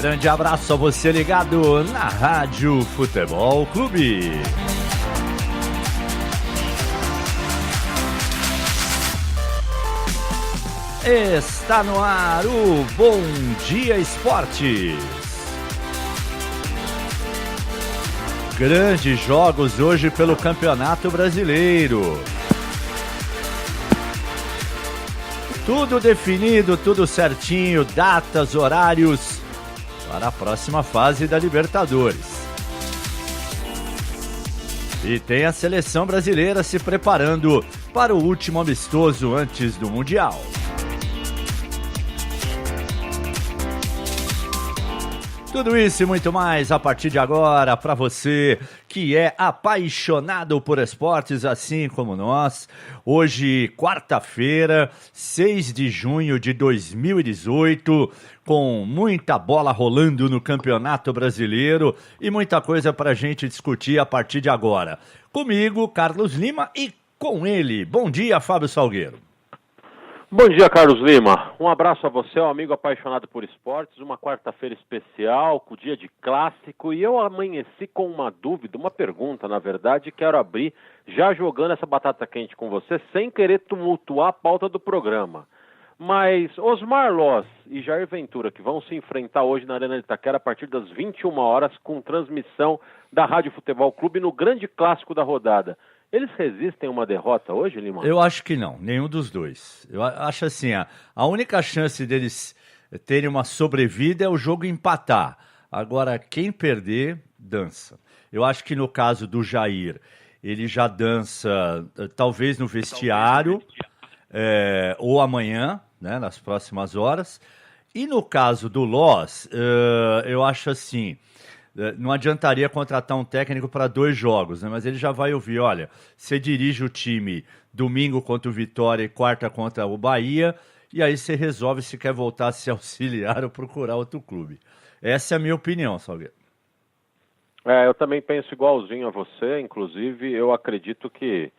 grande abraço a você ligado na Rádio Futebol Clube. Está no ar o Bom Dia Esportes. Grandes jogos hoje pelo Campeonato Brasileiro. Tudo definido, tudo certinho, datas, horários para a próxima fase da Libertadores. E tem a seleção brasileira se preparando para o último amistoso antes do Mundial. Tudo isso e muito mais a partir de agora para você que é apaixonado por esportes assim como nós. Hoje, quarta-feira, 6 de junho de 2018, com muita bola rolando no Campeonato Brasileiro e muita coisa para a gente discutir a partir de agora. Comigo, Carlos Lima, e com ele. Bom dia, Fábio Salgueiro. Bom dia, Carlos Lima. Um abraço a você, um amigo apaixonado por esportes. Uma quarta-feira especial, com dia de clássico. E eu amanheci com uma dúvida, uma pergunta, na verdade, quero abrir já jogando essa batata quente com você, sem querer tumultuar a pauta do programa. Mas Osmar Loz e Jair Ventura, que vão se enfrentar hoje na Arena de Itaquera a partir das 21 horas, com transmissão da Rádio Futebol Clube no grande clássico da rodada. Eles resistem a uma derrota hoje, Lima? Eu acho que não, nenhum dos dois. Eu acho assim, a única chance deles terem uma sobrevida é o jogo empatar. Agora, quem perder, dança. Eu acho que no caso do Jair, ele já dança talvez no vestiário, ou amanhã, né, nas próximas horas. E no caso do Loz, eu acho assim... Não adiantaria contratar um técnico para 2 jogos, né? Mas ele já vai ouvir, olha, você dirige o time domingo contra o Vitória e quarta contra o Bahia, e aí você resolve se quer voltar a se auxiliar ou procurar outro clube. Essa é a minha opinião, Salgueiro. Eu também penso igualzinho a você, inclusive eu acredito que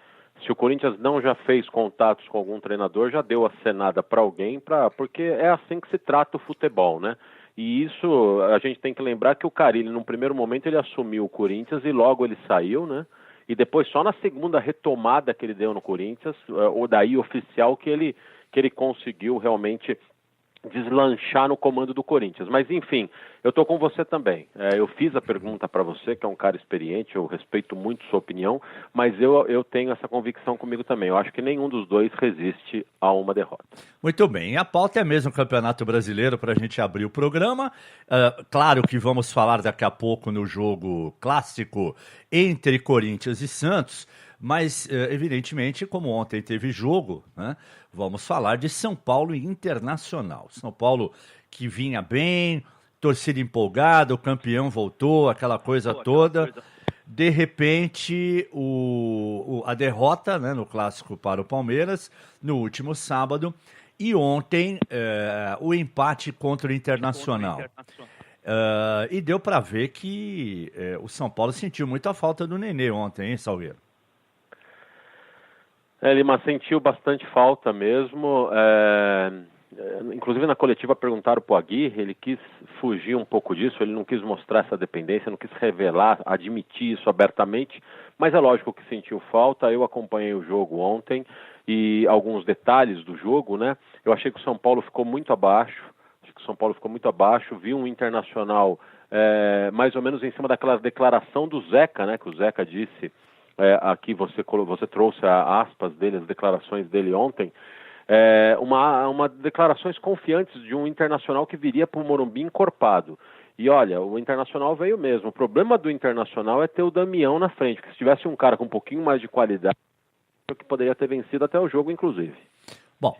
se o Corinthians não já fez contatos com algum treinador, já deu a cenada para alguém, porque é assim que se trata o futebol, né? E isso, a gente tem que lembrar que o Carille, num primeiro momento, ele assumiu o Corinthians e logo ele saiu, né? E depois, só na segunda retomada que ele deu no Corinthians, ou daí oficial, que ele conseguiu realmente deslanchar no comando do Corinthians. Mas, enfim, eu tô com você também. Eu fiz a pergunta para você, que é um cara experiente, eu respeito muito sua opinião, mas eu tenho essa convicção comigo também. Eu acho que nenhum dos dois resiste a uma derrota. Muito bem. A pauta é mesmo o Campeonato Brasileiro para a gente abrir o programa. Claro que vamos falar daqui a pouco no jogo clássico entre Corinthians e Santos, mas, evidentemente, como ontem teve jogo, né, vamos falar de São Paulo e Internacional. São Paulo que vinha bem, torcida empolgada, o campeão voltou, aquela coisa toda. De repente, a derrota, né, no clássico para o Palmeiras, no último sábado, e ontem o empate contra o Internacional. E deu para ver que o São Paulo sentiu muito a falta do Nenê ontem, hein, Salgueiro? Lima, sentiu bastante falta mesmo. Inclusive na coletiva perguntaram pro Aguirre, ele quis fugir um pouco disso, ele não quis mostrar essa dependência, não quis revelar, admitir isso abertamente, mas é lógico que sentiu falta. Eu acompanhei o jogo ontem e alguns detalhes do jogo, né? Eu achei que o São Paulo ficou muito abaixo, vi um Internacional mais ou menos em cima daquela declaração do Zeca, né? Que o Zeca disse, aqui você trouxe aspas dele, as declarações dele ontem, uma declarações confiantes de um Internacional que viria para o Morumbi encorpado. E olha, o Internacional veio mesmo. O problema do Internacional é ter o Damião na frente, porque se tivesse um cara com um pouquinho mais de qualidade, que poderia ter vencido até o jogo, inclusive. Bom,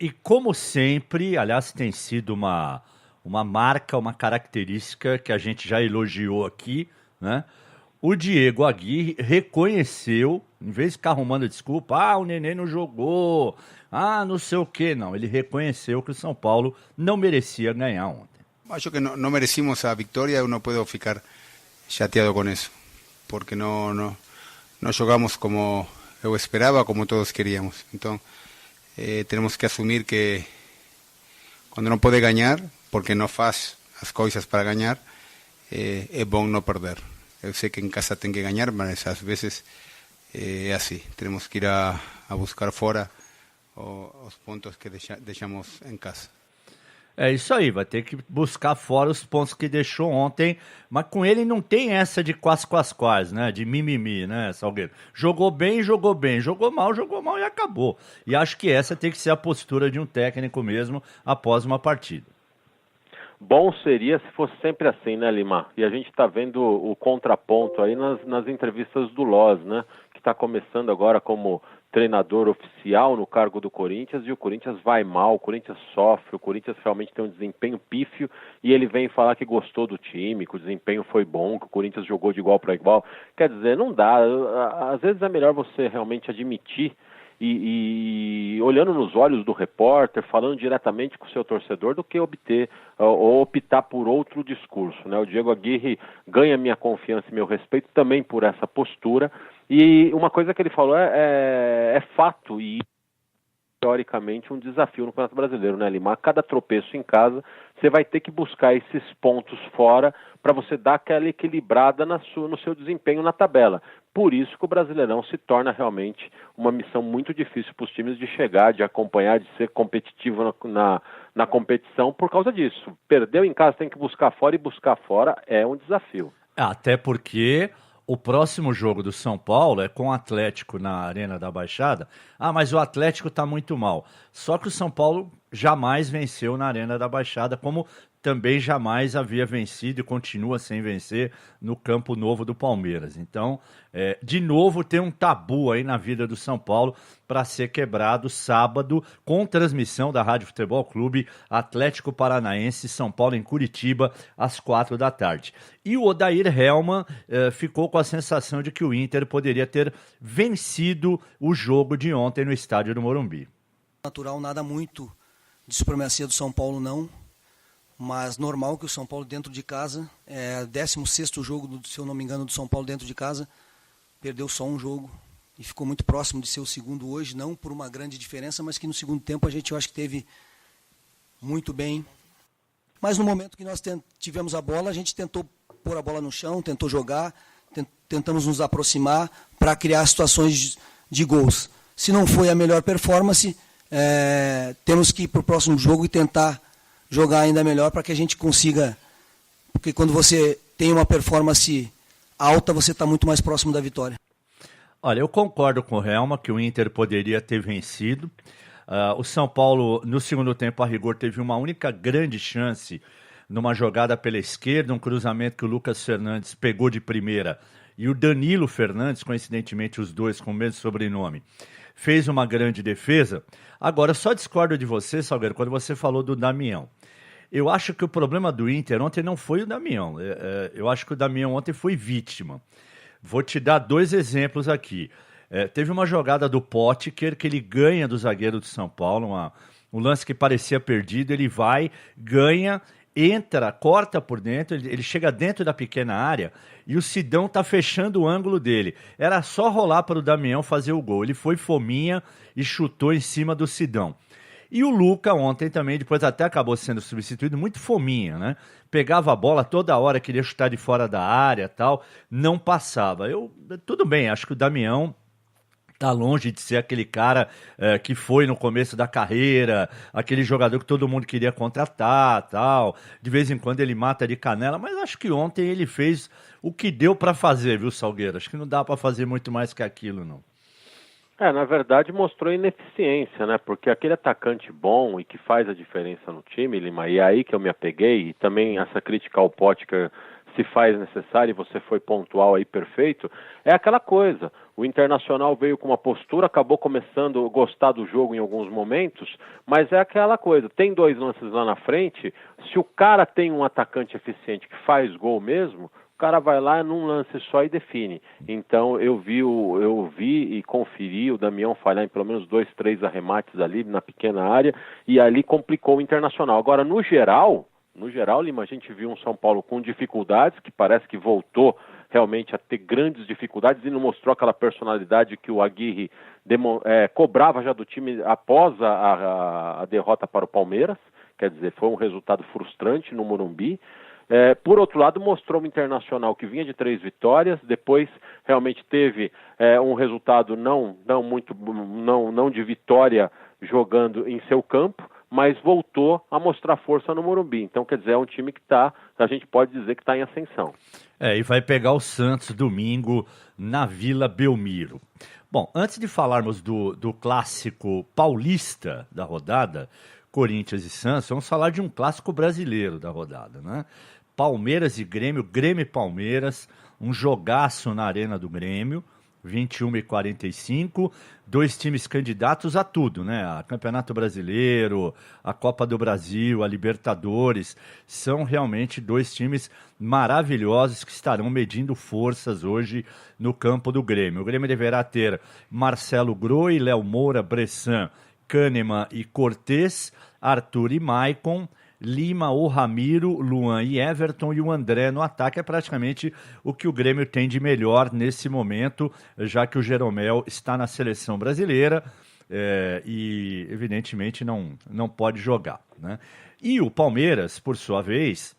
e como sempre, aliás, tem sido uma marca, uma característica que a gente já elogiou aqui, né? O Diego Aguirre reconheceu, em vez de ficar arrumando desculpa, o Nenê não jogou, não sei o quê, não. Ele reconheceu que o São Paulo não merecia ganhar ontem. Acho que no merecimos a vitória, eu não posso ficar chateado com isso, porque não jogamos como eu esperava, como todos queríamos. Então, temos que assumir que quando não pode ganhar, porque não faz as coisas para ganhar, é bom não perder. Eu sei que em casa tem que ganhar, mas às vezes é assim. Temos que ir a buscar fora os pontos que deixamos em casa. É isso aí, vai ter que buscar fora os pontos que deixou ontem, mas com ele não tem essa de quase, né? De mimimi, né, Salgueiro? Jogou bem, jogou mal e acabou. E acho que essa tem que ser a postura de um técnico mesmo após uma partida. Bom seria se fosse sempre assim, né, Lima? E a gente está vendo o contraponto aí nas entrevistas do Loz, né? Que está começando agora como treinador oficial no cargo do Corinthians, e o Corinthians vai mal, o Corinthians sofre, o Corinthians realmente tem um desempenho pífio, e ele vem falar que gostou do time, que o desempenho foi bom, que o Corinthians jogou de igual para igual. Quer dizer, não dá. Às vezes é melhor você realmente admitir e olhando nos olhos do repórter, falando diretamente com o seu torcedor, do que optar por outro discurso, né? O Diego Aguirre ganha minha confiança e meu respeito também por essa postura, e uma coisa que ele falou é fato, e teoricamente um desafio no Campeonato Brasileiro, né, Lima? A cada tropeço em casa, você vai ter que buscar esses pontos fora para você dar aquela equilibrada no seu desempenho na tabela. Por isso que o Brasileirão se torna realmente uma missão muito difícil para os times de chegar, de acompanhar, de ser competitivo na competição por causa disso. Perdeu em casa, tem que buscar fora, e buscar fora é um desafio. Até porque o próximo jogo do São Paulo é com o Atlético na Arena da Baixada. Ah, mas o Atlético está muito mal. Só que o São Paulo jamais venceu na Arena da Baixada, como também jamais havia vencido e continua sem vencer no Campo Novo do Palmeiras. Então, de novo, tem um tabu aí na vida do São Paulo para ser quebrado sábado, com transmissão da Rádio Futebol Clube, Atlético Paranaense, São Paulo em Curitiba, às 4 da tarde. E o Odair Hellmann ficou com a sensação de que o Inter poderia ter vencido o jogo de ontem no estádio do Morumbi. Natural, nada muito de supremacia do São Paulo, não. Mas normal que o São Paulo dentro de casa, 16º jogo, se eu não me engano, do São Paulo dentro de casa, perdeu só um jogo e ficou muito próximo de ser o segundo hoje, não por uma grande diferença, mas que no segundo tempo a gente, eu acho que teve muito bem. Mas no momento que nós tivemos a bola, a gente tentou pôr a bola no chão, tentou jogar, tentamos nos aproximar para criar situações de gols. Se não foi a melhor performance, temos que ir para o próximo jogo e tentar jogar ainda melhor para que a gente consiga, porque quando você tem uma performance alta, você está muito mais próximo da vitória. Olha, eu concordo com o Hellmann que o Inter poderia ter vencido. O São Paulo, no segundo tempo, a rigor, teve uma única grande chance numa jogada pela esquerda, um cruzamento que o Lucas Fernandes pegou de primeira, e o Danilo Fernandes, coincidentemente os dois com o mesmo sobrenome, fez uma grande defesa. Agora, só discordo de você, Salgueiro, quando você falou do Damião. Eu acho que o problema do Inter ontem não foi o Damião. Eu acho que o Damião ontem foi vítima. Vou te dar 2 exemplos aqui. Teve uma jogada do Potker que ele ganha do zagueiro do São Paulo, um lance que parecia perdido, ele vai, ganha, entra, corta por dentro, ele chega dentro da pequena área e o Sidão tá fechando o ângulo dele. Era só rolar para o Damião fazer o gol. Ele foi fominha e chutou em cima do Sidão. E o Luca ontem também, depois até acabou sendo substituído, muito fominha, né? Pegava a bola toda hora, queria chutar de fora da área, tal, não passava. Tudo bem, acho que o Damião tá longe de ser aquele cara que foi no começo da carreira, aquele jogador que todo mundo queria contratar, tal. De vez em quando ele mata de canela, mas acho que ontem ele fez o que deu para fazer, viu, Salgueiro? Acho que não dá para fazer muito mais que aquilo, não. Na verdade mostrou ineficiência, né? Porque aquele atacante bom e que faz a diferença no time, Lima, e é aí que eu me apeguei, e também essa crítica ao Potker se faz necessária, e você foi pontual aí, perfeito, é aquela coisa. O Internacional veio com uma postura, acabou começando a gostar do jogo em alguns momentos, mas é aquela coisa, tem 2 lances lá na frente, se o cara tem um atacante eficiente que faz gol mesmo, o cara vai lá num lance só e define. Então eu vi e conferi o Damião falhar em pelo menos 2, 3 arremates ali na pequena área, e ali complicou o Internacional. Agora, no geral, Lima, a gente viu um São Paulo com dificuldades, que parece que voltou realmente a ter grandes dificuldades e não mostrou aquela personalidade que o Aguirre cobrava já do time após a derrota para o Palmeiras, quer dizer, foi um resultado frustrante no Morumbi. Por outro lado, mostrou um Internacional que vinha de 3 vitórias, depois realmente teve um resultado não de vitória jogando em seu campo, mas voltou a mostrar força no Morumbi. Então, quer dizer, é um time que a gente pode dizer que está em ascensão. E vai pegar o Santos domingo na Vila Belmiro. Bom, antes de falarmos do clássico paulista da rodada, Corinthians e Santos, vamos falar de um clássico brasileiro da rodada, né? Palmeiras e Grêmio, Grêmio e Palmeiras, um jogaço na Arena do Grêmio, 21h45, 2 times candidatos a tudo, né? A Campeonato Brasileiro, a Copa do Brasil, a Libertadores, são realmente 2 times maravilhosos que estarão medindo forças hoje no campo do Grêmio. O Grêmio deverá ter Marcelo Groi, Léo Moura, Bressan, Kahneman e Cortez, Arthur e Maicon, Lima, o Ramiro, Luan e Everton e o André no ataque. É praticamente o que o Grêmio tem de melhor nesse momento, já que o Jeromel está na seleção brasileira e evidentemente não pode jogar, né? E o Palmeiras, por sua vez,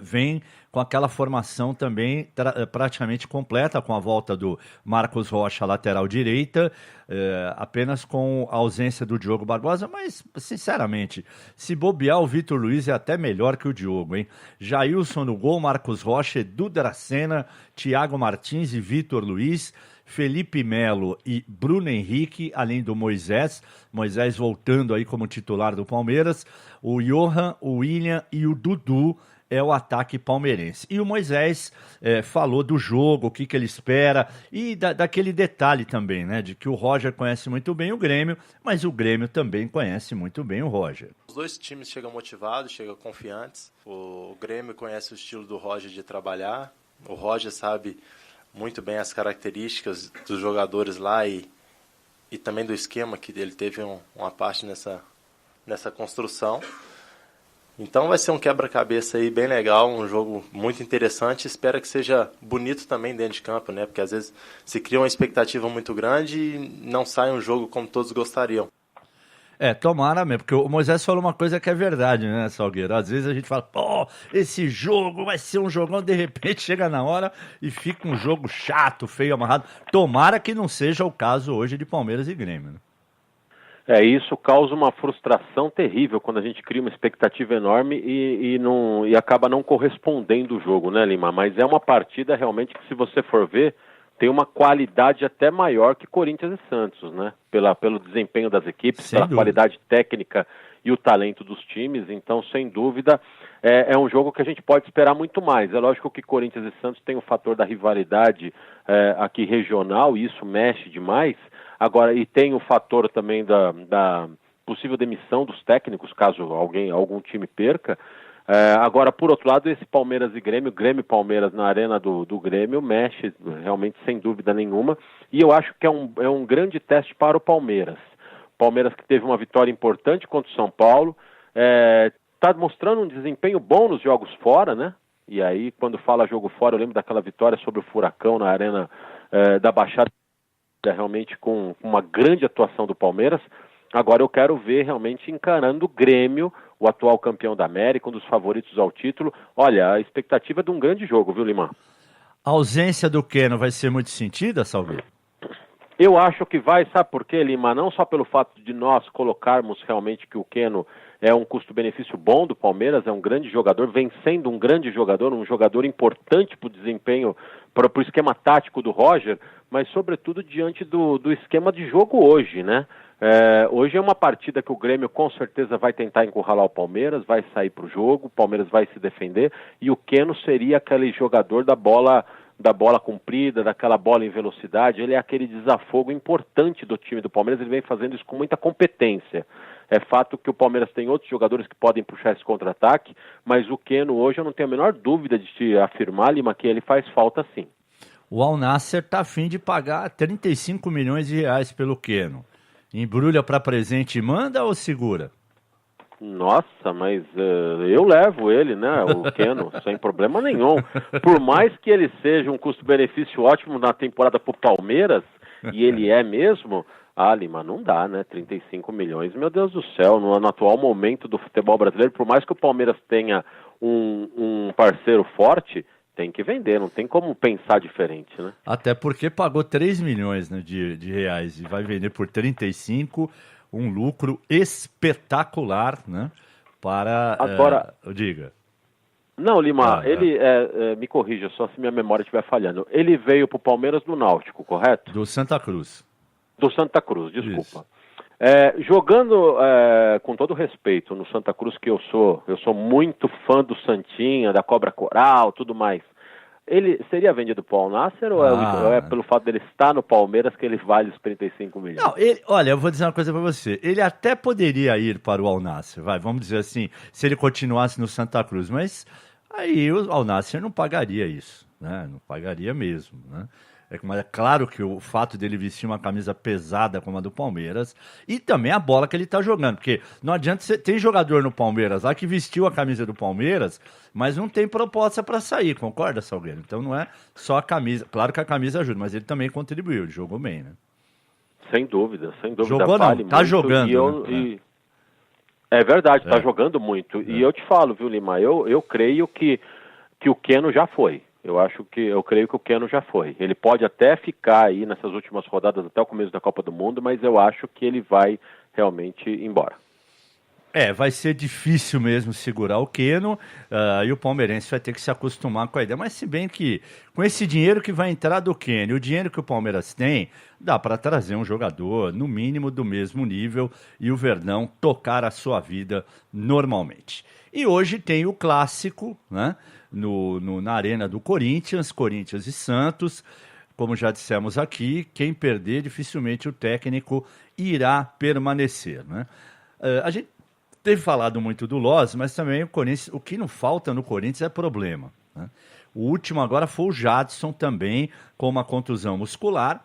vem com aquela formação também praticamente completa, com a volta do Marcos Rocha, lateral direita, apenas com a ausência do Diogo Barbosa, mas, sinceramente, se bobear, o Vitor Luiz é até melhor que o Diogo, hein? Jailson no gol, Marcos Rocha, Edu Dracena, Thiago Martins e Vitor Luiz, Felipe Melo e Bruno Henrique, além do Moisés voltando aí como titular do Palmeiras, o Johan, o William e o Dudu, é o ataque palmeirense. E o Moisés falou do jogo, o que ele espera, e daquele detalhe também, né, de que o Roger conhece muito bem o Grêmio, mas o Grêmio também conhece muito bem o Roger. Os 2 times chegam motivados, chegam confiantes. O Grêmio conhece o estilo do Roger de trabalhar. O Roger sabe muito bem as características dos jogadores lá e também do esquema, que ele teve uma parte nessa construção. Então vai ser um quebra-cabeça aí bem legal, um jogo muito interessante. Espero que seja bonito também dentro de campo, né? Porque às vezes se cria uma expectativa muito grande e não sai um jogo como todos gostariam. Tomara mesmo, porque o Moisés falou uma coisa que é verdade, né, Salgueiro? Às vezes a gente fala, esse jogo vai ser um jogão, de repente chega na hora e fica um jogo chato, feio, amarrado. Tomara que não seja o caso hoje de Palmeiras e Grêmio, né? Isso causa uma frustração terrível quando a gente cria uma expectativa enorme e acaba não correspondendo o jogo, né, Lima? Mas é uma partida realmente que, se você for ver, tem uma qualidade até maior que Corinthians e Santos, né? Pelo desempenho das equipes, pela qualidade técnica e o talento dos times. Então, sem dúvida, é um jogo que a gente pode esperar muito mais. É lógico que Corinthians e Santos tem o fator da rivalidade aqui regional, e isso mexe demais. Agora, e tem o fator também da possível demissão dos técnicos, caso algum time perca. Agora, por outro lado, esse Palmeiras e Grêmio e Palmeiras na arena do Grêmio mexe realmente, sem dúvida nenhuma, e eu acho que é um grande teste para o Palmeiras. Palmeiras, que teve uma vitória importante contra o São Paulo, está mostrando um desempenho bom nos jogos fora, né? E aí, quando fala jogo fora, eu lembro daquela vitória sobre o Furacão na arena da Baixada, realmente com uma grande atuação do Palmeiras. Agora eu quero ver realmente encarando o Grêmio, o atual campeão da América, um dos favoritos ao título. Olha, a expectativa é de um grande jogo, viu, Lima? A ausência do Keno vai ser muito sentida, Salgueiro? Eu acho que vai, sabe por quê, Lima? Não só pelo fato de nós colocarmos realmente que o Keno é um custo-benefício bom do Palmeiras, é um grande jogador, vem sendo um grande jogador, um jogador importante para o desempenho, para o esquema tático do Roger, mas sobretudo diante do esquema de jogo hoje, né? Hoje é uma partida que o Grêmio com certeza vai tentar encurralar o Palmeiras, vai sair para o jogo, o Palmeiras vai se defender, e o Keno seria aquele jogador da bola comprida, daquela bola em velocidade. Ele é aquele desafogo importante do time do Palmeiras, ele vem fazendo isso com muita competência. É fato que o Palmeiras tem outros jogadores que podem puxar esse contra-ataque, mas o Keno hoje eu não tenho a menor dúvida de te afirmar, Lima, que ele faz falta sim. O Al Nassr está a fim de pagar 35 milhões de reais pelo Keno. Embrulha para presente e manda ou segura? Nossa, mas eu levo ele, né, o Keno, sem problema nenhum. Por mais que ele seja um custo-benefício ótimo na temporada para o Palmeiras, e ele é mesmo, Lima, não dá, né? 35 milhões, meu Deus do céu, no atual momento do futebol brasileiro, por mais que o Palmeiras tenha um parceiro forte, tem que vender, não tem como pensar diferente, né? Até porque pagou 3 milhões, né, de reais e vai vender por 35, um lucro espetacular, né? Para... Agora... diga. Não, Lima, ele, me corrija só se minha memória estiver falhando, ele veio para o Palmeiras do Náutico, correto? Do Santa Cruz. Do Santa Cruz, desculpa. Jogando, com todo respeito, no Santa Cruz, que eu sou muito fã do Santinha, da Cobra Coral, tudo mais, ele seria vendido para o Al-Nassr ou é pelo fato dele estar no Palmeiras que ele vale os 35 milhões? Não, olha, eu vou dizer uma coisa para você. Ele até poderia ir para o Al-Nassr, vamos dizer assim, se ele continuasse no Santa Cruz, mas aí o Al-Nassr não pagaria isso, né? Não pagaria mesmo, né? É claro que o fato dele vestir uma camisa pesada como a do Palmeiras e também a bola que ele está jogando, porque não adianta tem jogador no Palmeiras lá que vestiu a camisa do Palmeiras, mas não tem proposta para sair, concorda, Salgueiro? Então não é só a camisa, claro que a camisa ajuda, mas ele também contribuiu, ele jogou bem, né? Sem dúvida. Jogou não, tá jogando. É verdade, tá jogando muito. E eu te falo, viu, Lima, eu creio que o Keno já foi. Eu creio que o Keno já foi. Ele pode até ficar aí nessas últimas rodadas até o começo da Copa do Mundo, mas eu acho que ele vai realmente embora. Vai ser difícil mesmo segurar o Keno, e o palmeirense vai ter que se acostumar com a ideia. Mas se bem que com esse dinheiro que vai entrar do Keno e o dinheiro que o Palmeiras tem, dá para trazer um jogador, no mínimo, do mesmo nível e o Verdão tocar a sua vida normalmente. E hoje tem o clássico, né? Na arena do Corinthians e Santos. Como já dissemos aqui, quem perder, dificilmente o técnico irá permanecer, né? A gente teve falado muito do Loz, mas também o que não falta no Corinthians é problema, né? O último agora foi o Jadson também, com uma contusão muscular,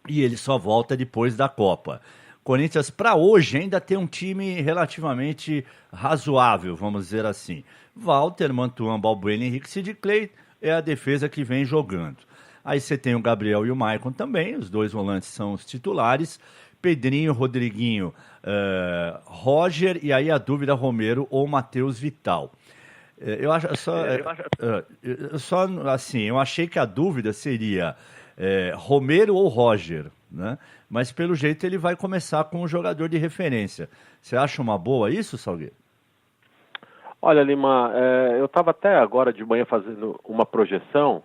e ele só volta depois da Copa. Corinthians, para hoje, ainda tem um time relativamente razoável, vamos dizer assim. Walter, Mantuan, Balbuena, Henrique, Sid Clay é a defesa que vem jogando. Aí você tem o Gabriel e o Maicon também, os dois volantes são os titulares. Pedrinho, Rodriguinho, Roger, e aí a dúvida, Romero ou Matheus Vital. Eu achei que a dúvida seria Romero ou Roger, né? Mas pelo jeito ele vai começar com um jogador de referência. Você acha uma boa isso, Salgueiro? Olha, Lima, eu estava até agora de manhã fazendo uma projeção.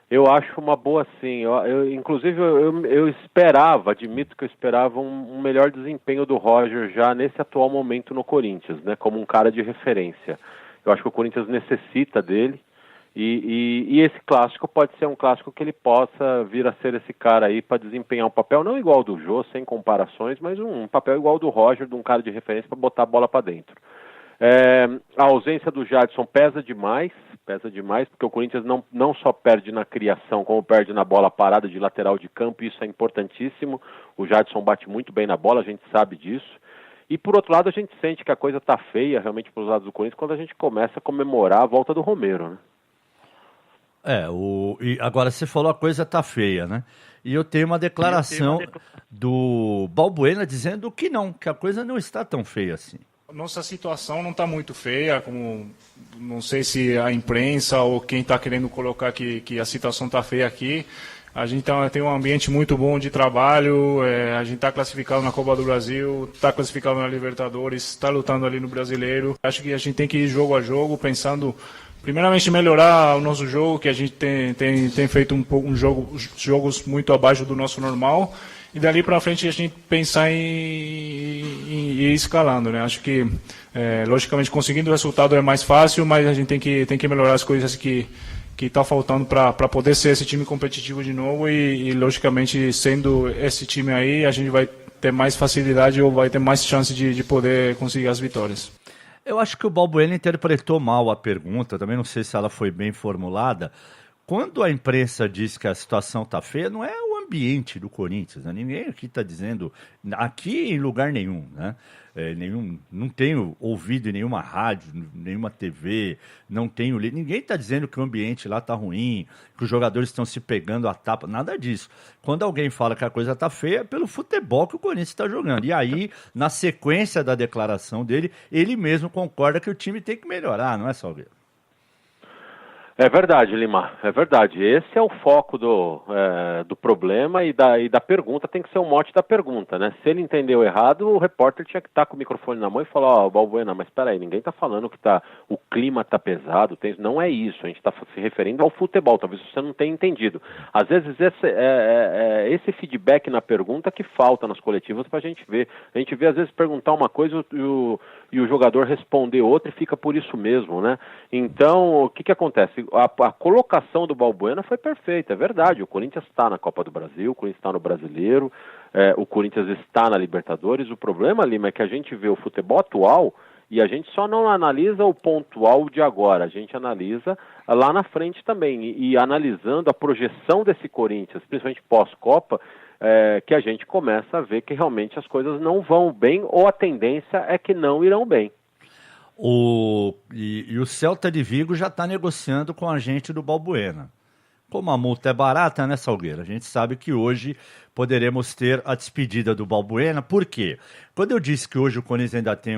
Eu acho uma boa sim. Inclusive eu esperava, admito que eu esperava um melhor desempenho do Roger já nesse atual momento no Corinthians, né? Como um cara de referência. Eu acho que o Corinthians necessita dele. E esse clássico pode ser um clássico que ele possa vir a ser esse cara aí para desempenhar um papel não igual ao do Jô, sem comparações, mas um papel igual ao do Roger, de um cara de referência para botar a bola para dentro. A ausência do Jadson pesa demais, porque o Corinthians não só perde na criação, como perde na bola parada de lateral de campo, e isso é importantíssimo. O Jadson bate muito bem na bola, a gente sabe disso. E por outro lado, a gente sente que a coisa tá feia realmente para os lados do Corinthians quando a gente começa a comemorar a volta do Romero, né? E agora você falou a coisa tá feia, né? E eu tenho uma declaração do Balbuena dizendo que a coisa não está tão feia assim. Nossa situação não está muito feia, como não sei se a imprensa ou quem está querendo colocar que a situação está feia aqui. A gente tem um ambiente muito bom de trabalho, a gente está classificado na Copa do Brasil, está classificado na Libertadores, está lutando ali no Brasileiro. Acho que a gente tem que ir jogo a jogo, pensando primeiramente melhorar o nosso jogo, que a gente tem feito jogos muito abaixo do nosso normal, e dali para frente a gente pensar em ir escalando, né? Acho que, logicamente, conseguindo o resultado é mais fácil, mas a gente tem que melhorar as coisas que está faltando para poder ser esse time competitivo de novo e, logicamente, sendo esse time aí, a gente vai ter mais facilidade ou vai ter mais chance de poder conseguir as vitórias. Eu acho que o Balbuena interpretou mal a pergunta, também não sei se ela foi bem formulada. Quando a imprensa diz que a situação está feia, não é o ambiente do Corinthians, né? Ninguém aqui está dizendo, aqui em lugar nenhum, né? Não tenho ouvido em nenhuma rádio, nenhuma TV, não tenho lido. Ninguém está dizendo que o ambiente lá está ruim, que os jogadores estão se pegando a tapa, nada disso. Quando alguém fala que a coisa está feia, é pelo futebol que o Corinthians está jogando. E aí, na sequência da declaração dele, ele mesmo concorda que o time tem que melhorar, não é, Salgueiro? É verdade, Lima, é verdade. Esse é o foco do problema e da pergunta, tem que ser o mote da pergunta, né? Se ele entendeu errado, o repórter tinha que estar com o microfone na mão e falar, ó, Balbuena, mas espera aí, ninguém está falando que o clima está pesado, não é isso, a gente está se referindo ao futebol, talvez você não tenha entendido. Às vezes esse feedback na pergunta que falta nas coletivas para a gente ver. A gente vê, às vezes, perguntar uma coisa e o jogador responder outra e fica por isso mesmo, né? Então, o que acontece? A colocação do Balbuena foi perfeita, é verdade. O Corinthians está na Copa do Brasil, o Corinthians está no Brasileiro, o Corinthians está na Libertadores. O problema, Lima, é que a gente vê o futebol atual e a gente só não analisa o pontual de agora, a gente analisa lá na frente também. E analisando a projeção desse Corinthians, principalmente pós-Copa, que a gente começa a ver que realmente as coisas não vão bem ou a tendência é que não irão bem. E o Celta de Vigo já está negociando com a gente do Balbuena. Como a multa é barata, né, Salgueiro? A gente sabe que hoje poderemos ter a despedida do Balbuena. Por quê? Quando eu disse que hoje o Corinthians ainda tem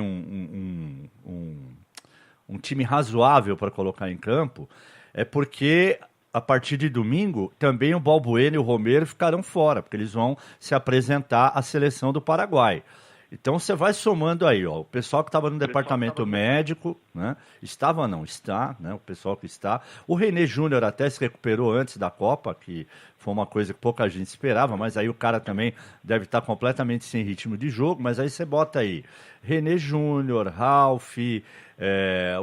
um time razoável para colocar em campo, é porque a partir de domingo também o Balbuena e o Romero ficarão fora, porque eles vão se apresentar à seleção do Paraguai. Então você vai somando aí, ó, o pessoal que estava no departamento médico, né? Está, né? O pessoal que está. O René Júnior até se recuperou antes da Copa, que foi uma coisa que pouca gente esperava, mas aí o cara também deve estar completamente sem ritmo de jogo, mas aí você bota aí René Júnior, Ralf,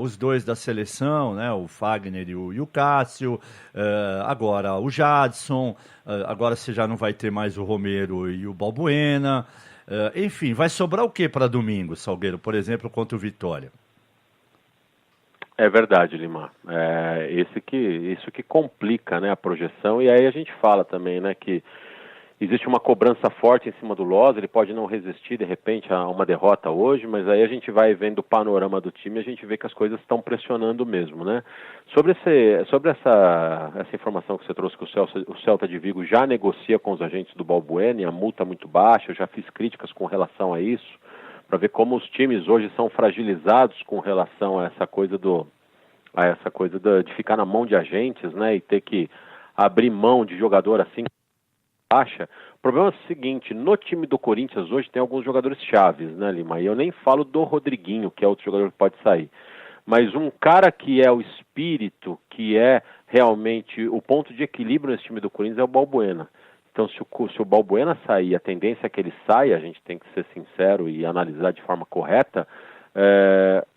os dois da seleção, né? O Fagner e o Cássio, agora o Jadson, agora você já não vai ter mais o Romero e o Balbuena. Enfim, vai sobrar o que para domingo, Salgueiro, por exemplo, contra o Vitória? É verdade, Lima. Isso que complica, né, a projeção, e aí a gente fala também, né, que existe uma cobrança forte em cima do Loz, ele pode não resistir de repente a uma derrota hoje, mas aí a gente vai vendo o panorama do time e a gente vê que as coisas estão pressionando mesmo, né? Sobre essa informação que você trouxe, que o Celta de Vigo já negocia com os agentes do Balbuena e a multa é muito baixa, eu já fiz críticas com relação a isso, para ver como os times hoje são fragilizados com relação a essa coisa de ficar na mão de agentes, né, e ter que abrir mão de jogador assim baixa. O problema é o seguinte, no time do Corinthians hoje tem alguns jogadores chaves, né, Lima? E eu nem falo do Rodriguinho, que é outro jogador que pode sair. Mas um cara que é o espírito, que é realmente o ponto de equilíbrio nesse time do Corinthians é o Balbuena. Então, se o Balbuena sair, a tendência é que ele saia, a gente tem que ser sincero e analisar de forma correta,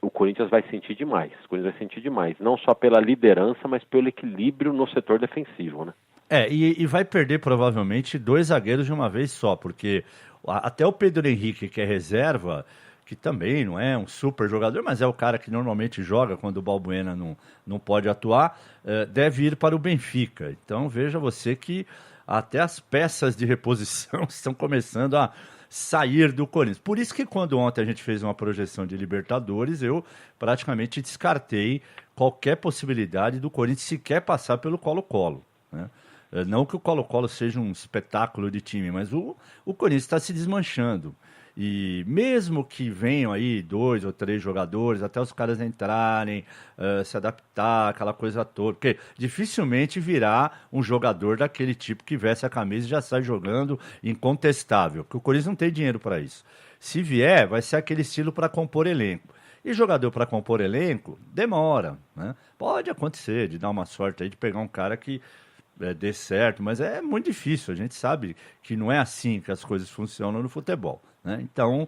o Corinthians vai sentir demais. O Corinthians vai sentir demais, não só pela liderança, mas pelo equilíbrio no setor defensivo, né? E vai perder provavelmente 2 zagueiros de uma vez só, porque até o Pedro Henrique, que é reserva, que também não é um super jogador, mas é o cara que normalmente joga quando o Balbuena não pode atuar, deve ir para o Benfica. Então veja você que até as peças de reposição estão começando a sair do Corinthians. Por isso que quando ontem a gente fez uma projeção de Libertadores, eu praticamente descartei qualquer possibilidade do Corinthians sequer passar pelo Colo-Colo, né? Não que o Colo-Colo seja um espetáculo de time, mas o Corinthians está se desmanchando. E mesmo que venham aí 2 ou 3 jogadores, até os caras entrarem, se adaptar, aquela coisa toda, porque dificilmente virá um jogador daquele tipo que veste a camisa e já sai jogando incontestável, porque o Corinthians não tem dinheiro para isso. Se vier, vai ser aquele estilo para compor elenco. E jogador para compor elenco demora, né? Pode acontecer de dar uma sorte aí de pegar um cara que dê certo, mas é muito difícil. A gente sabe que não é assim que as coisas funcionam no futebol, né? Então,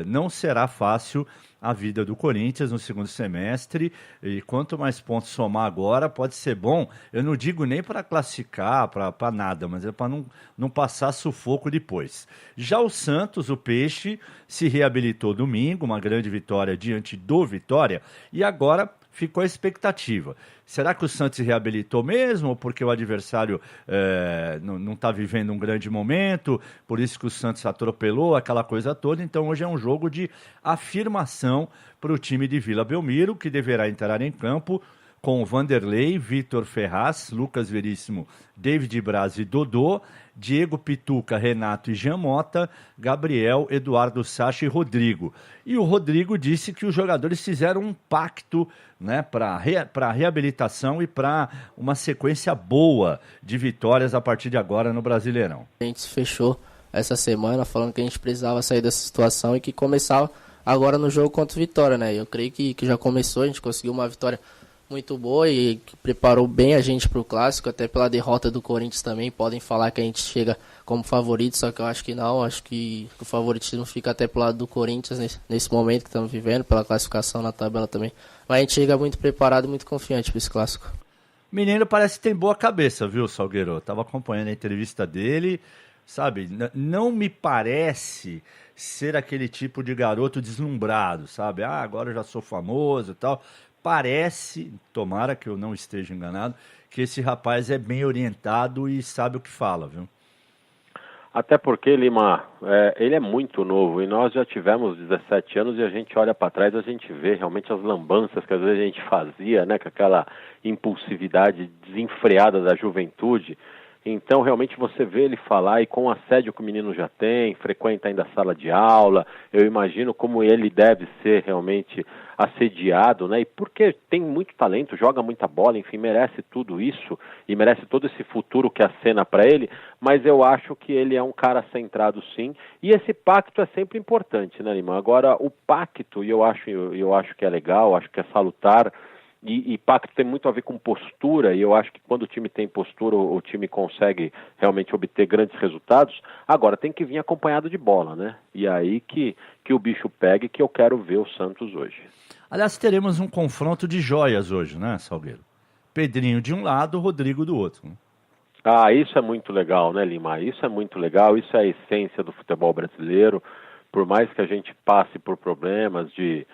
não será fácil a vida do Corinthians no segundo semestre, e quanto mais pontos somar agora, pode ser bom. Eu não digo nem para classificar, para nada, mas é para não passar sufoco depois. Já o Santos, o Peixe, se reabilitou domingo, uma grande vitória diante do Vitória, e agora ficou a expectativa. Será que o Santos se reabilitou mesmo, ou porque o adversário não está vivendo um grande momento, por isso que o Santos atropelou, aquela coisa toda? Então hoje é um jogo de afirmação para o time de Vila Belmiro, que deverá entrar em campo com Vanderlei, Vitor Ferraz, Lucas Veríssimo, David Braz e Dodô, Diego Pituca, Renato e Jean Mota, Gabriel, Eduardo Sacha e Rodrigo. E o Rodrigo disse que os jogadores fizeram um pacto, né, para a reabilitação e para uma sequência boa de vitórias a partir de agora no Brasileirão. A gente fechou essa semana falando que a gente precisava sair dessa situação e que começava agora no jogo contra o Vitória, né? Eu creio que já começou, a gente conseguiu uma vitória muito boa e que preparou bem a gente para o Clássico, até pela derrota do Corinthians também. Podem falar que a gente chega como favorito, só que eu acho que não, acho que o favoritismo fica até pro lado do Corinthians nesse momento que estamos vivendo, pela classificação na tabela também. Mas a gente chega muito preparado e muito confiante para esse Clássico. Menino parece que tem boa cabeça, viu, Salgueiro? Eu tava acompanhando a entrevista dele, sabe? Não me parece ser aquele tipo de garoto deslumbrado, sabe? Agora eu já sou famoso e tal. Parece, tomara que eu não esteja enganado, que esse rapaz é bem orientado e sabe o que fala, viu? Até porque, Lima, ele é muito novo e nós já tivemos 17 anos e a gente olha para trás, a gente vê realmente as lambanças que às vezes a gente fazia, né, com aquela impulsividade desenfreada da juventude. Então, realmente, você vê ele falar, e com o assédio que o menino já tem, frequenta ainda a sala de aula, eu imagino como ele deve ser realmente assediado, né? E porque tem muito talento, joga muita bola, enfim, merece tudo isso e merece todo esse futuro que acena para ele, mas eu acho que ele é um cara centrado, sim, e esse pacto é sempre importante, né, Lima? Agora, o pacto, e eu acho que é legal, acho que é salutar. E pacto tem muito a ver com postura, e eu acho que quando o time tem postura, o time consegue realmente obter grandes resultados. Agora tem que vir acompanhado de bola, né? E aí que o bicho pega e que eu quero ver o Santos hoje. Aliás, teremos um confronto de joias hoje, né, Salgueiro? Pedrinho de um lado, Rodrigo do outro. Né? Isso é muito legal, né, Lima? Isso é muito legal, isso é a essência do futebol brasileiro. Por mais que a gente passe por problemas de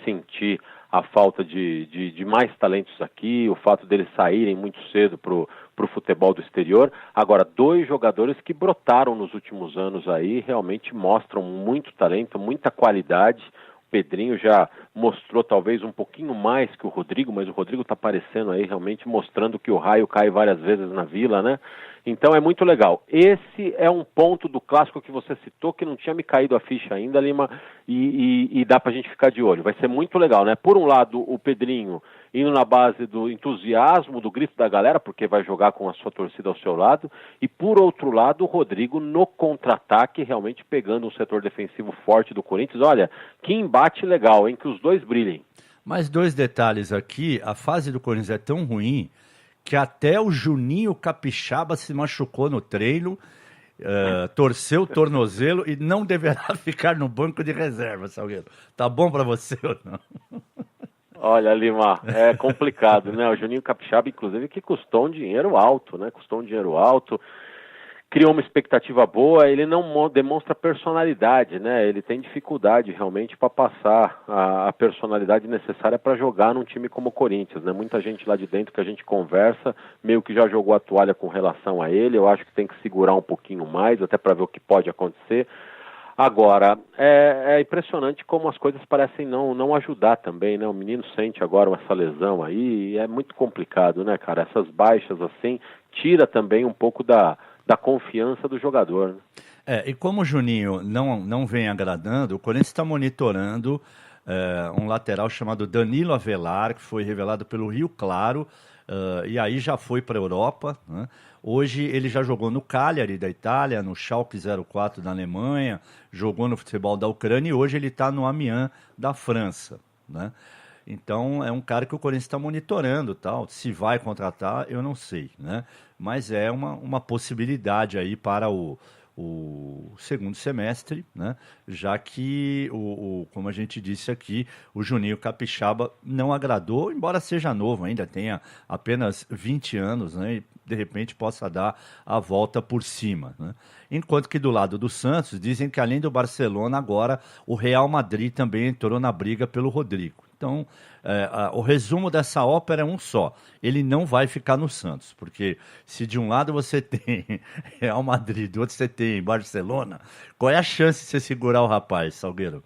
sentir a falta de mais talentos aqui, o fato deles saírem muito cedo para o futebol do exterior. Agora, 2 jogadores que brotaram nos últimos anos aí, realmente mostram muito talento, muita qualidade. O Pedrinho já mostrou talvez um pouquinho mais que o Rodrigo, mas o Rodrigo está aparecendo aí realmente mostrando que o raio cai várias vezes na Vila, né? Então é muito legal. Esse é um ponto do clássico que você citou, que não tinha me caído a ficha ainda, Lima, e dá pra gente ficar de olho. Vai ser muito legal, né? Por um lado, o Pedrinho indo na base do entusiasmo, do grito da galera, porque vai jogar com a sua torcida ao seu lado, e por outro lado, o Rodrigo no contra-ataque, realmente pegando um setor defensivo forte do Corinthians. Olha, que embate legal, hein? Que os dois brilhem. Mais 2 detalhes aqui, a fase do Corinthians é tão ruim que até o Juninho Capixaba se machucou no treino, torceu o tornozelo e não deverá ficar no banco de reserva, Salgueiro. Tá bom pra você ou não? Olha, Lima, é complicado, né? O Juninho Capixaba, inclusive, que custou um dinheiro alto, né? Criou uma expectativa boa, ele não demonstra personalidade, né? Ele tem dificuldade realmente para passar a personalidade necessária para jogar num time como o Corinthians, né? Muita gente lá de dentro que a gente conversa, meio que já jogou a toalha com relação a ele. Eu acho que tem que segurar um pouquinho mais, até para ver o que pode acontecer. Agora, é impressionante como as coisas parecem não ajudar também, né? O menino sente agora essa lesão aí, e é muito complicado, né, cara? Essas baixas assim, tira também um pouco da confiança do jogador. Né? E como o Juninho não vem agradando, o Corinthians está monitorando um lateral chamado Danilo Avelar, que foi revelado pelo Rio Claro, e aí já foi para a Europa. Né? Hoje ele já jogou no Cagliari da Itália, no Schalke 04 da Alemanha, jogou no futebol da Ucrânia e hoje ele está no Amiens da França. Né? Então é um cara que o Corinthians está monitorando, tal. Se vai contratar, eu não sei, né? Mas é uma possibilidade aí para o segundo semestre, né? Já que, como a gente disse aqui, o Juninho Capixaba não agradou, embora seja novo ainda, tenha apenas 20 anos, né? E de repente possa dar a volta por cima, né? Enquanto que do lado do Santos, dizem que além do Barcelona, agora o Real Madrid também entrou na briga pelo Rodrigo. Então, o resumo dessa ópera é um só. Ele não vai ficar no Santos, porque se de um lado você tem Real Madrid, do outro você tem Barcelona, qual é a chance de você segurar o rapaz, Salgueiro?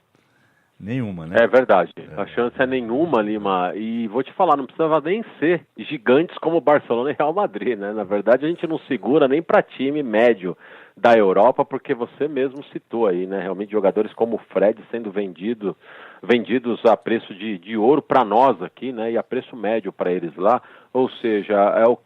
Nenhuma, né? É verdade. A chance é nenhuma, Lima. E vou te falar, não precisava nem ser gigantes como Barcelona e Real Madrid, né? Na verdade, a gente não segura nem para time médio da Europa, porque você mesmo citou aí, né? Realmente jogadores como o Fred sendo vendidos a preço de ouro para nós aqui, né? E a preço médio para eles lá. Ou seja,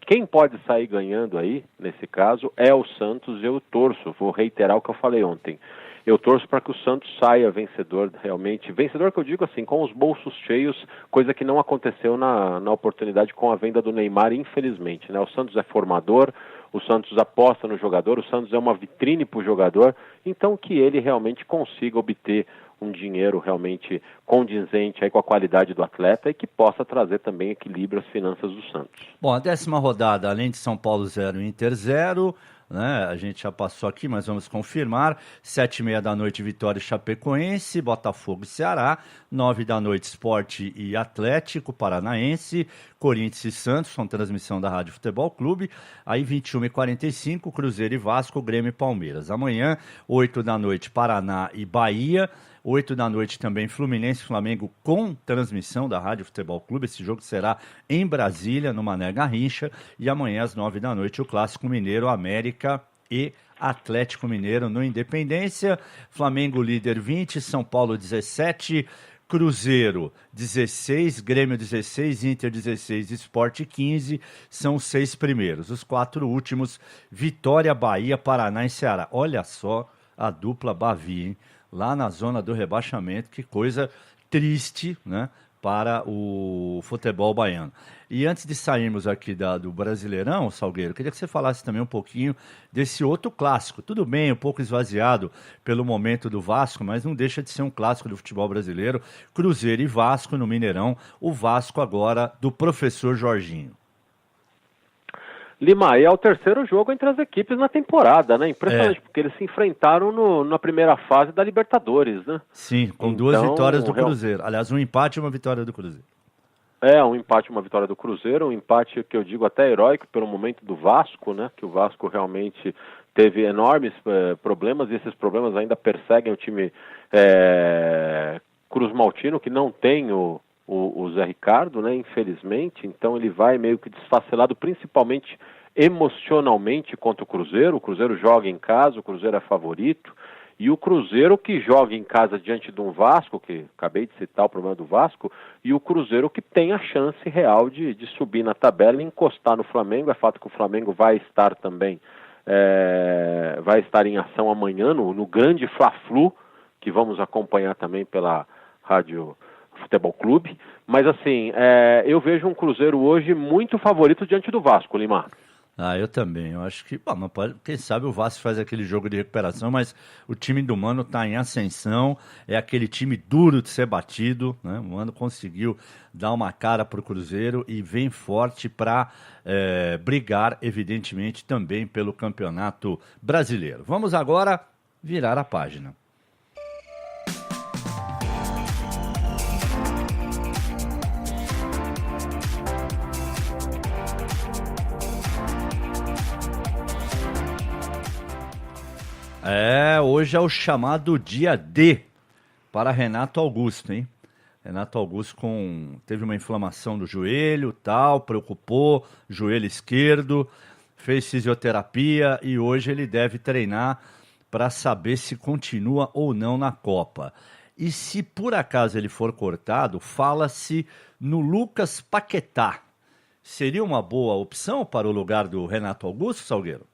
quem pode sair ganhando aí, nesse caso, é o Santos. Eu torço, vou reiterar o que eu falei ontem. Eu torço para que o Santos saia vencedor, realmente. Vencedor que eu digo assim, com os bolsos cheios, coisa que não aconteceu na oportunidade com a venda do Neymar, infelizmente, né? O Santos é formador, o Santos aposta no jogador, o Santos é uma vitrine para o jogador, então que ele realmente consiga obter um dinheiro realmente condizente aí com a qualidade do atleta e que possa trazer também equilíbrio às finanças do Santos. Bom, a 10ª rodada, além de São Paulo 0 e Inter 0, né? A gente já passou aqui, mas vamos confirmar. 7h30 da noite, Vitória e Chapecoense, Botafogo e Ceará. 9 da noite, Sport e Atlético Paranaense, Corinthians e Santos, com transmissão da Rádio Futebol Clube. Aí 21h45, Cruzeiro e Vasco, Grêmio e Palmeiras. Amanhã, 8 da noite, Paraná e Bahia. 8 da noite também Fluminense e Flamengo com transmissão da Rádio Futebol Clube. Esse jogo será em Brasília, no Mané Garrincha. E amanhã às 9 da noite o Clássico Mineiro, América e Atlético Mineiro no Independência. Flamengo líder 20, São Paulo 17, Cruzeiro 16, Grêmio 16, Inter 16, Sport 15, são os 6 primeiros. Os 4 últimos, Vitória, Bahia, Paraná e Ceará. Olha só a dupla Bavi, hein? Lá na zona do rebaixamento, que coisa triste, né, para o futebol baiano. E antes de sairmos aqui do Brasileirão, Salgueiro, queria que você falasse também um pouquinho desse outro clássico. Tudo bem, um pouco esvaziado pelo momento do Vasco, mas não deixa de ser um clássico do futebol brasileiro. Cruzeiro e Vasco no Mineirão, o Vasco agora do professor Jorginho. Lima, e é o terceiro jogo entre as equipes na temporada, né? Impressionante, porque eles se enfrentaram na primeira fase da Libertadores, né? Sim, com 2 vitórias do Cruzeiro. Aliás, um empate e uma vitória do Cruzeiro. Um empate e uma vitória do Cruzeiro, um empate que eu digo até heróico pelo momento do Vasco, né? Que o Vasco realmente teve enormes problemas e esses problemas ainda perseguem o time Cruz Maltino, que não tem o Zé Ricardo, né, infelizmente, então ele vai meio que desfacelado, principalmente emocionalmente contra o Cruzeiro. O Cruzeiro joga em casa, o Cruzeiro é favorito, e o Cruzeiro que joga em casa diante de um Vasco, que acabei de citar o problema do Vasco, e o Cruzeiro que tem a chance real de subir na tabela e encostar no Flamengo. É fato que o Flamengo vai estar também, vai estar em ação amanhã no grande Fla-Flu, que vamos acompanhar também pela Rádio Futebol Clube, mas assim, eu vejo um Cruzeiro hoje muito favorito diante do Vasco, Lima. Eu também, eu acho que, quem sabe o Vasco faz aquele jogo de recuperação, mas o time do Mano está em ascensão, é aquele time duro de ser batido, né? O Mano conseguiu dar uma cara para o Cruzeiro e vem forte para brigar, evidentemente, também pelo Campeonato Brasileiro. Vamos agora virar a página. Hoje é o chamado dia D para Renato Augusto, hein? Renato Augusto teve uma inflamação do joelho, preocupou, joelho esquerdo, fez fisioterapia e hoje ele deve treinar para saber se continua ou não na Copa. E se por acaso ele for cortado, fala-se no Lucas Paquetá. Seria uma boa opção para o lugar do Renato Augusto, Salgueiro?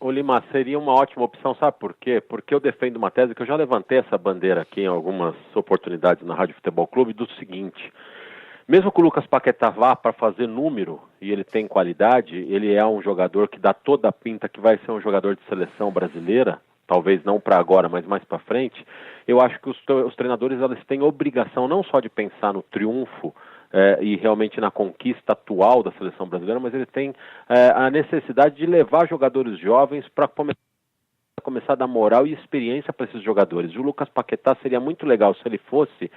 Ô Lima, seria uma ótima opção, sabe por quê? Porque eu defendo uma tese que eu já levantei essa bandeira aqui em algumas oportunidades na Rádio Futebol Clube, do seguinte: mesmo que o Lucas Paquetá vá para fazer número, e ele tem qualidade, ele é um jogador que dá toda a pinta que vai ser um jogador de seleção brasileira, talvez não para agora, mas mais para frente. Eu acho que os treinadores eles têm obrigação não só de pensar no triunfo, e realmente na conquista atual da seleção brasileira, mas ele tem a necessidade de levar jogadores jovens para começar a dar moral e experiência para esses jogadores. O Lucas Paquetá seria muito legal se ele fosse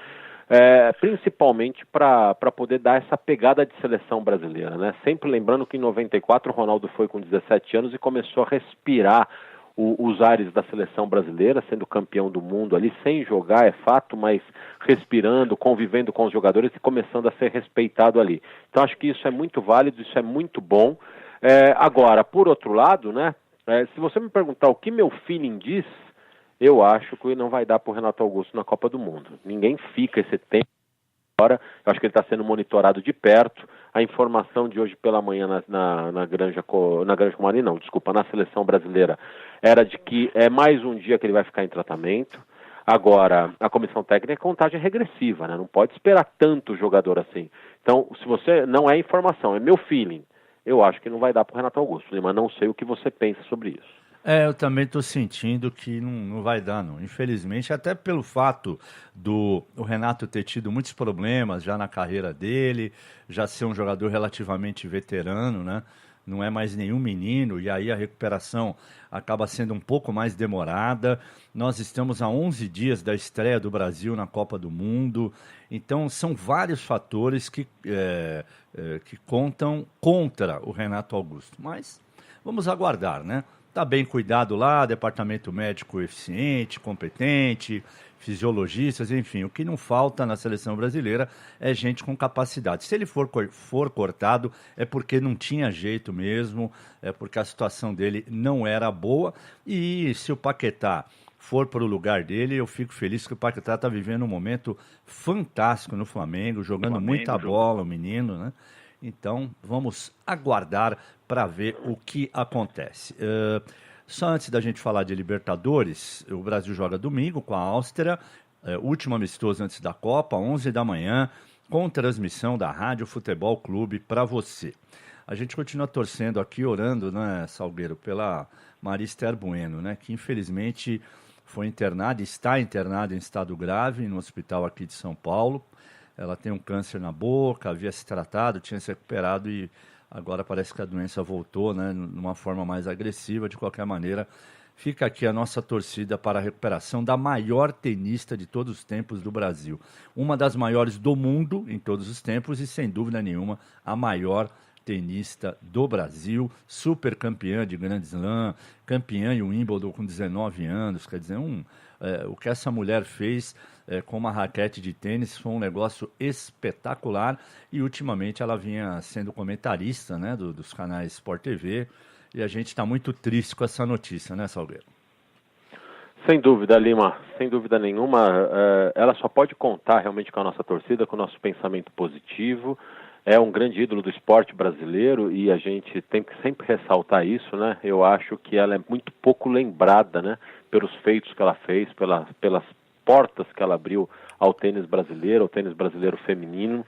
principalmente para poder dar essa pegada de seleção brasileira, né? Sempre lembrando que em 94 o Ronaldo foi com 17 anos e começou a respirar os ares da seleção brasileira, sendo campeão do mundo ali, sem jogar, é fato, mas respirando, convivendo com os jogadores e começando a ser respeitado ali. Então acho que isso é muito válido, isso é muito bom. Agora, por outro lado, né, se você me perguntar o que meu feeling diz, eu acho que não vai dar para o Renato Augusto na Copa do Mundo. Ninguém fica esse tempo agora, eu acho que ele está sendo monitorado de perto. A informação de hoje pela manhã na Granja Comari, não, desculpa, na seleção brasileira, era de que é mais um dia que ele vai ficar em tratamento. Agora, a comissão técnica é contagem regressiva, né? Não pode esperar tanto jogador assim. Então, se você não é informação, é meu feeling, eu acho que não vai dar para o Renato Augusto, mas não sei o que você pensa sobre isso. Eu também estou sentindo que não vai dar, não. Infelizmente, até pelo fato do Renato ter tido muitos problemas já na carreira dele, já ser um jogador relativamente veterano, né? Não é mais nenhum menino, e aí a recuperação acaba sendo um pouco mais demorada. Nós estamos a 11 dias da estreia do Brasil na Copa do Mundo, então são vários fatores que contam contra o Renato Augusto. Mas vamos aguardar, né? Está bem cuidado lá, departamento médico eficiente, competente, fisiologistas, enfim. O que não falta na seleção brasileira é gente com capacidade. Se ele for cortado, é porque não tinha jeito mesmo, é porque a situação dele não era boa. E se o Paquetá for para o lugar dele, eu fico feliz que o Paquetá está vivendo um momento fantástico no Flamengo, jogando muita bola, o menino, né? Então, vamos aguardar para ver o que acontece. Só antes da gente falar de Libertadores, o Brasil joga domingo com a Áustria, último amistoso antes da Copa, 11 da manhã, com transmissão da Rádio Futebol Clube para você. A gente continua torcendo aqui, orando, né, Salgueiro, pela Maria Esther Bueno, né, que infelizmente foi internada, está internada em estado grave no hospital aqui de São Paulo. Ela tem um câncer na boca, havia se tratado, tinha se recuperado e agora parece que a doença voltou, né, numa forma mais agressiva. De qualquer maneira, fica aqui a nossa torcida para a recuperação da maior tenista de todos os tempos do Brasil. Uma das maiores do mundo em todos os tempos e, sem dúvida nenhuma, a maior tenista do Brasil, super campeã de Grand Slam, campeã em Wimbledon com 19 anos, quer dizer, o que essa mulher fez com uma raquete de tênis foi um negócio espetacular e ultimamente ela vinha sendo comentarista, né, dos canais Sport TV e a gente está muito triste com essa notícia, né, Salgueiro? Sem dúvida, Lima, sem dúvida nenhuma, ela só pode contar realmente com a nossa torcida, com o nosso pensamento positivo. É um grande ídolo do esporte brasileiro e a gente tem que sempre ressaltar isso, né? Eu acho que ela é muito pouco lembrada, né? Pelos feitos que ela fez, pelas portas que ela abriu ao tênis brasileiro feminino.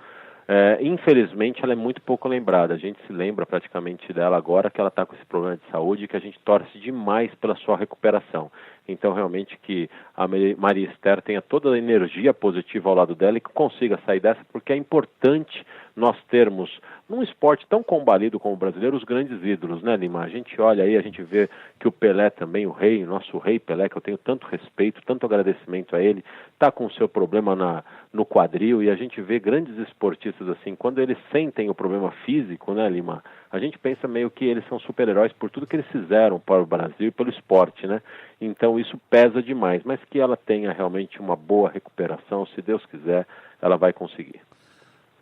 Infelizmente, ela é muito pouco lembrada. A gente se lembra praticamente dela agora que ela está com esse problema de saúde e que a gente torce demais pela sua recuperação. Então, realmente, que a Maria Esther tenha toda a energia positiva ao lado dela e que consiga sair dessa, porque é importante nós termos, num esporte tão combalido como o brasileiro, os grandes ídolos, né, Lima? A gente olha aí, a gente vê que o Pelé também, o nosso rei Pelé, que eu tenho tanto respeito, tanto agradecimento a ele, está com o seu problema no quadril, e a gente vê grandes esportistas assim, quando eles sentem o problema físico, né, Lima? A gente pensa meio que eles são super-heróis por tudo que eles fizeram para o Brasil e pelo esporte, né? Então isso pesa demais, mas que ela tenha realmente uma boa recuperação, se Deus quiser, ela vai conseguir.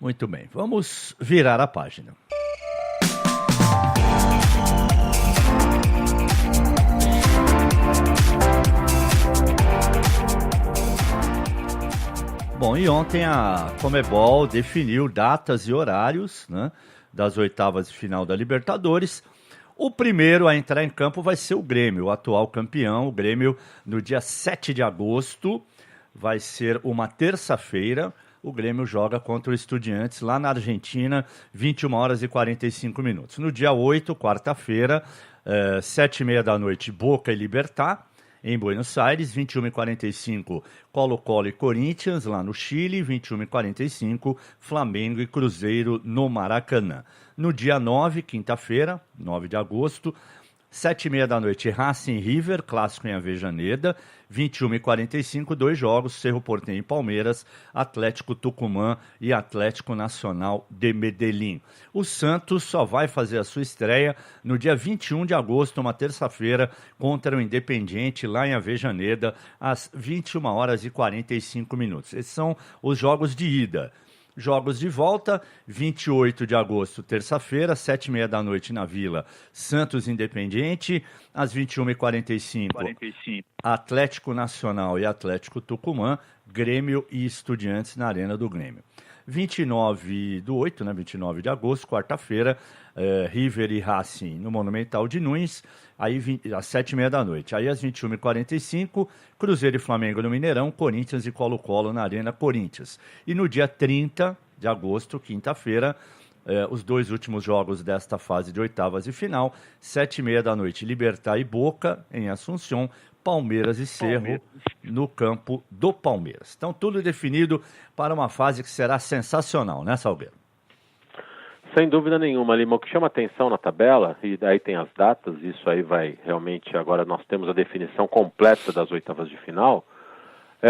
Muito bem, vamos virar a página. Bom, e ontem a Conmebol definiu datas e horários, né, das oitavas de final da Libertadores. O primeiro a entrar em campo vai ser o Grêmio, o atual campeão. O Grêmio, no dia 7 de agosto, vai ser uma terça-feira. O Grêmio joga contra o Estudiantes lá na Argentina, 21 horas e 45 minutos. No dia 8, quarta-feira, 7h30 da noite, Boca e Libertad, em Buenos Aires, 21h45, Colo-Colo e Corinthians, lá no Chile, 21h45, Flamengo e Cruzeiro, no Maracanã. No dia 9, quinta-feira, 9 de agosto, 7h30 da noite, Racing River, clássico em Avejaneda. 21h45, 2 jogos, Cerro Porteño e Palmeiras, Atlético Tucumã e Atlético Nacional de Medellín. O Santos só vai fazer a sua estreia no dia 21 de agosto, uma terça-feira, contra o Independiente, lá em Avejaneda, às 21h45. Esses são os jogos de ida. Jogos de volta, 28 de agosto, terça-feira, 7h30 da noite na Vila, Santos Independiente, às 21h45, Atlético Nacional e Atlético Tucumã, Grêmio e Estudiantes na Arena do Grêmio. 29 de agosto, quarta-feira, River e Racing no Monumental de Nunes, aí às 7h30 da noite. Aí às 21h45, Cruzeiro e Flamengo no Mineirão, Corinthians e Colo-Colo na Arena Corinthians. E no dia 30 de agosto, quinta-feira, os 2 últimos jogos desta fase de oitavas e final, 7h30 da noite, Libertad e Boca em Assunção, Palmeiras e Cerro no campo do Palmeiras. Então, tudo definido para uma fase que será sensacional, né, Salgueiro? Sem dúvida nenhuma, Lima. O que chama atenção na tabela, e daí tem as datas, isso aí vai realmente, agora nós temos a definição completa das oitavas de final.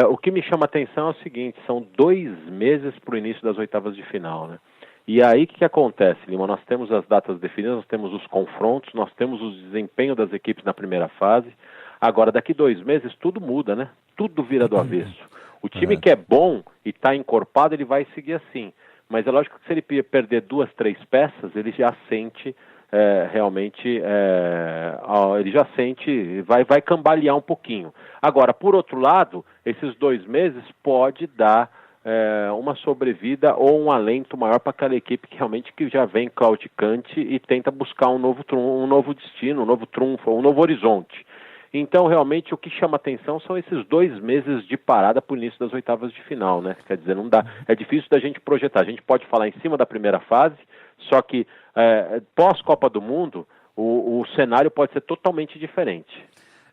O que me chama atenção é o seguinte, são 2 meses para o início das oitavas de final, né? E aí o que acontece, Lima? Nós temos as datas definidas, nós temos os confrontos, nós temos o desempenho das equipes na primeira fase. Agora, daqui 2 meses, tudo muda, né? Tudo vira do avesso. O time que é bom e está encorpado, ele vai seguir assim. Mas é lógico que se ele perder 2, 3 peças, ele já sente, ele já sente, vai cambalear um pouquinho. Agora, por outro lado, esses 2 meses pode dar uma sobrevida ou um alento maior para aquela equipe que realmente que já vem claudicante e tenta buscar um novo destino, um novo trunfo, um novo horizonte. Então, realmente, o que chama atenção são esses 2 meses de parada para o início das oitavas de final, né? Quer dizer, não dá, é difícil da gente projetar. A gente pode falar em cima da primeira fase, só que pós-Copa do Mundo, o cenário pode ser totalmente diferente.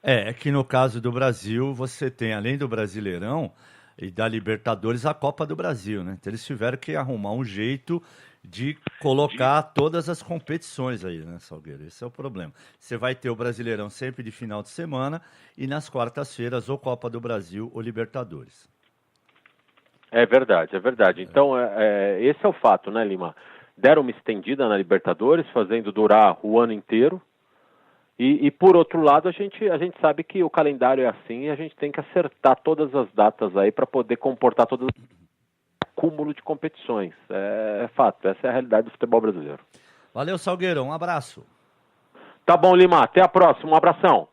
É que no caso do Brasil, você tem, além do Brasileirão e da Libertadores, a Copa do Brasil, né? Então, eles tiveram que arrumar um jeito de colocar todas as competições aí, né, Salgueiro? Esse é o problema. Você vai ter o Brasileirão sempre de final de semana e nas quartas-feiras ou Copa do Brasil ou Libertadores. É verdade. Então, esse é o fato, né, Lima? Deram uma estendida na Libertadores, fazendo durar o ano inteiro. E por outro lado, a gente sabe que o calendário é assim e a gente tem que acertar todas as datas aí para poder comportar todas as cúmulo de competições. É fato, essa é a realidade do futebol brasileiro. Valeu, Salgueiro, um abraço. Tá bom, Lima, até a próxima, um abração.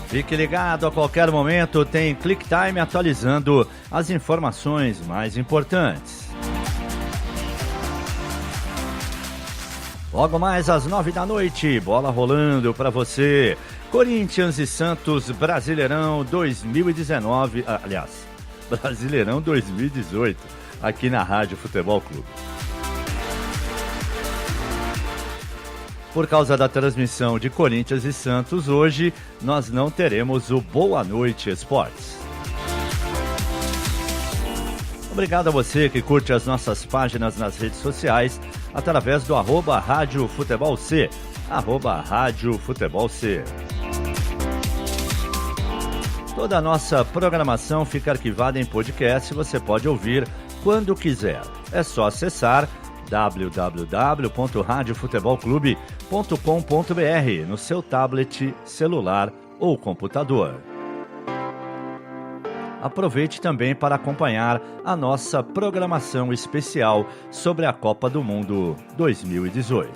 Fique ligado, a qualquer momento tem Click Time atualizando as informações mais importantes. Logo mais às 9 da noite, bola rolando para você. Corinthians e Santos, Brasileirão 2019, aliás, Brasileirão 2018, aqui na Rádio Futebol Clube. Por causa da transmissão de Corinthians e Santos, hoje nós não teremos o Boa Noite Esportes. Obrigado a você que curte as nossas páginas nas redes sociais através do @Rádio Futebol C, @Rádio Futebol C. Toda a nossa programação fica arquivada em podcast e você pode ouvir quando quiser. É só acessar www.radiofutebolclube.com.br no seu tablet, celular ou computador. Aproveite também para acompanhar a nossa programação especial sobre a Copa do Mundo 2018.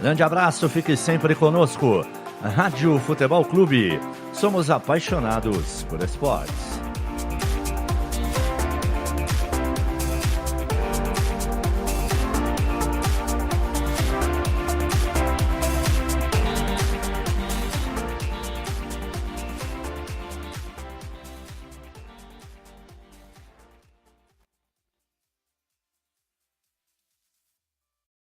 Grande abraço, fique sempre conosco. Rádio Futebol Clube. Somos apaixonados por esportes.